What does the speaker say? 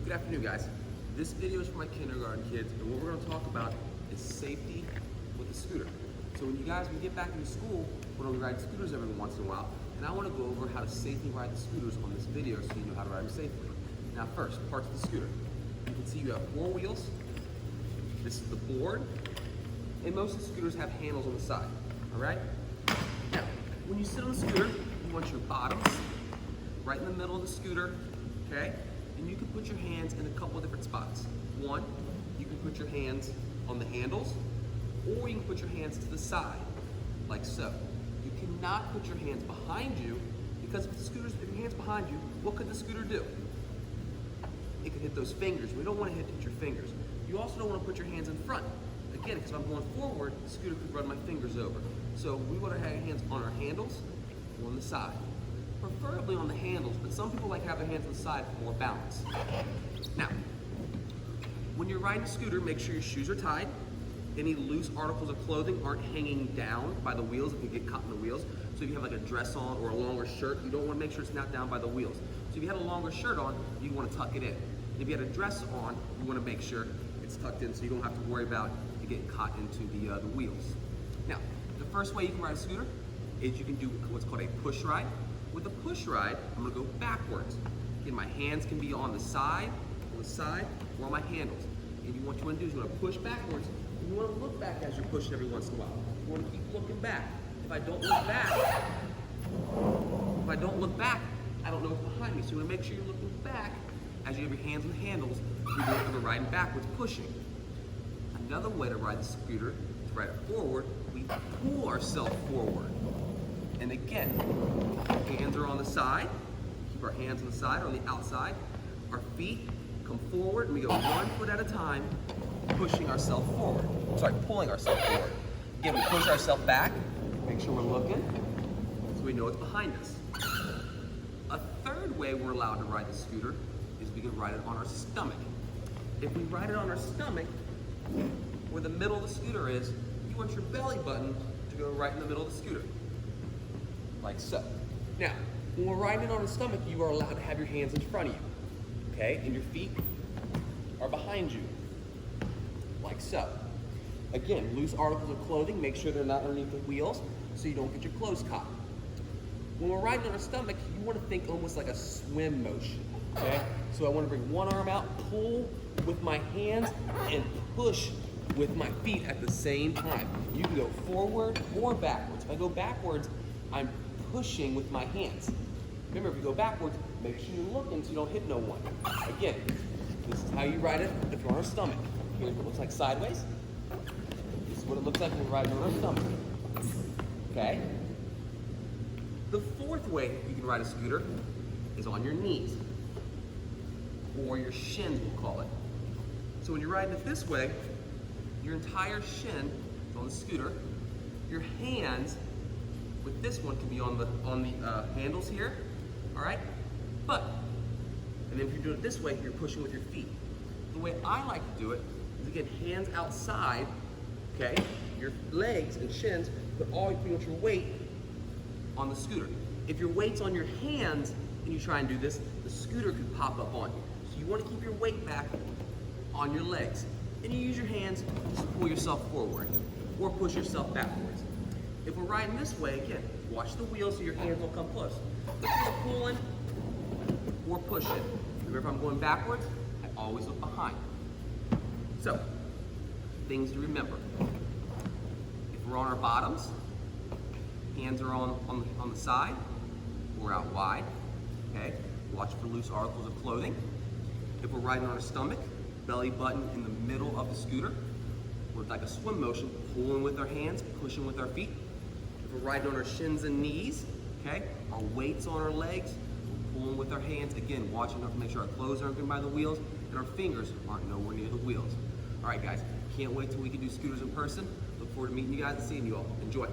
Good afternoon, guys. This video is for my kindergarten kids, and what we're going to talk about is safety with a scooter. So when you get back into school, we're going to ride scooters every once in a while, and I want to go over how to safely ride the scooters on this video so you know how to ride them safely. Now first, parts of the scooter. You can see you have 4 wheels. This is the board, and most of the scooters have handles on the side, all right? Now, when you sit on the scooter, you want your bottoms right in the middle of the scooter, okay? And you can put your hands in a couple of different spots. One, you can put your hands on the handles, or you can put your hands to the side, like so. You cannot put your hands behind you, because if your hand's behind you, what could the scooter do? It could hit those fingers. We don't want to hit your fingers. You also don't want to put your hands in front. Again, because if I'm going forward, the scooter could run my fingers over. So we want to have our hands on our handles or on the side. Preferably on the handles, but some people like to have their hands on the side for more balance. Now, when you're riding a scooter, make sure your shoes are tied. Any loose articles of clothing aren't hanging down by the wheels if you get caught in the wheels. So if you have like a dress on or a longer shirt, you don't want to make sure it's not down by the wheels. So if you had a longer shirt on, you want to tuck it in. If you had a dress on, you want to make sure it's tucked in so you don't have to worry about it getting caught into the wheels. Now, the first way you can ride a scooter is you can do what's called a push ride. With a push ride, I'm going to go backwards. Again, my hands can be on the side, or on my handles. And what you want to do is you want to push backwards, and you want to look back as you're pushing every once in a while. You want to keep looking back. If I don't look back, I don't know what's behind me. So you want to make sure you're looking back as you have your hands on the handles. You're doing the riding backwards, pushing. Another way to ride the scooter, to ride it forward, we pull ourselves forward. And again, hands are on the side. Keep our hands on the side or on the outside. Our feet come forward, and we go 1 foot at a time, pushing ourselves forward. Sorry, pulling ourselves forward. Again, we push ourselves back, make sure we're looking, so we know what's behind us. A third way we're allowed to ride the scooter is we can ride it on our stomach. If we ride it on our stomach, where the middle of the scooter is, you want your belly button to go right in the middle of the scooter. Like so. Now, when we're riding on the stomach, you are allowed to have your hands in front of you, okay? And your feet are behind you, like so. Again, loose articles of clothing, make sure they're not underneath the wheels so you don't get your clothes caught. When we're riding on our stomach, you want to think almost like a swim motion, okay? So I want to bring one arm out, pull with my hands, and push with my feet at the same time. You can go forward or backwards. If I go backwards, I'm pushing with my hands. Remember, if you go backwards, make sure you're looking so you don't hit no one. Again, this is how you ride it if you're on our stomach. Here's what it looks like sideways. This is what it looks like when we're riding on our stomach. Okay? The fourth way you can ride a scooter is on your knees, or your shins, we'll call it. So when you're riding it this way, your entire shin is on the scooter. Your hands with this one can be on the handles here, all right? And then if you're doing it this way, you're pushing with your feet. The way I like to do it is, again, hands outside, okay? Your legs and shins, but all you put your weight on the scooter. If your weight's on your hands and you try and do this, the scooter could pop up on you. So you want to keep your weight back on your legs. And you use your hands to pull yourself forward or push yourself backwards. If we're riding this way, again, watch the wheels so your hands will come close. If you're pulling or pushing, remember, if I'm going backwards, I always look behind. So, things to remember. If we're on our bottoms, hands are on the side or out wide, okay? Watch for loose articles of clothing. If we're riding on our stomach, belly button in the middle of the scooter, or like a swim motion, pulling with our hands, pushing with our feet. If we're riding on our shins and knees, okay, our weight's on our legs, we're pulling with our hands, again, watching to make sure our clothes aren't getting by the wheels, and our fingers aren't nowhere near the wheels. All right, guys, can't wait till we can do scooters in person. Look forward to meeting you guys and seeing you all. Enjoy.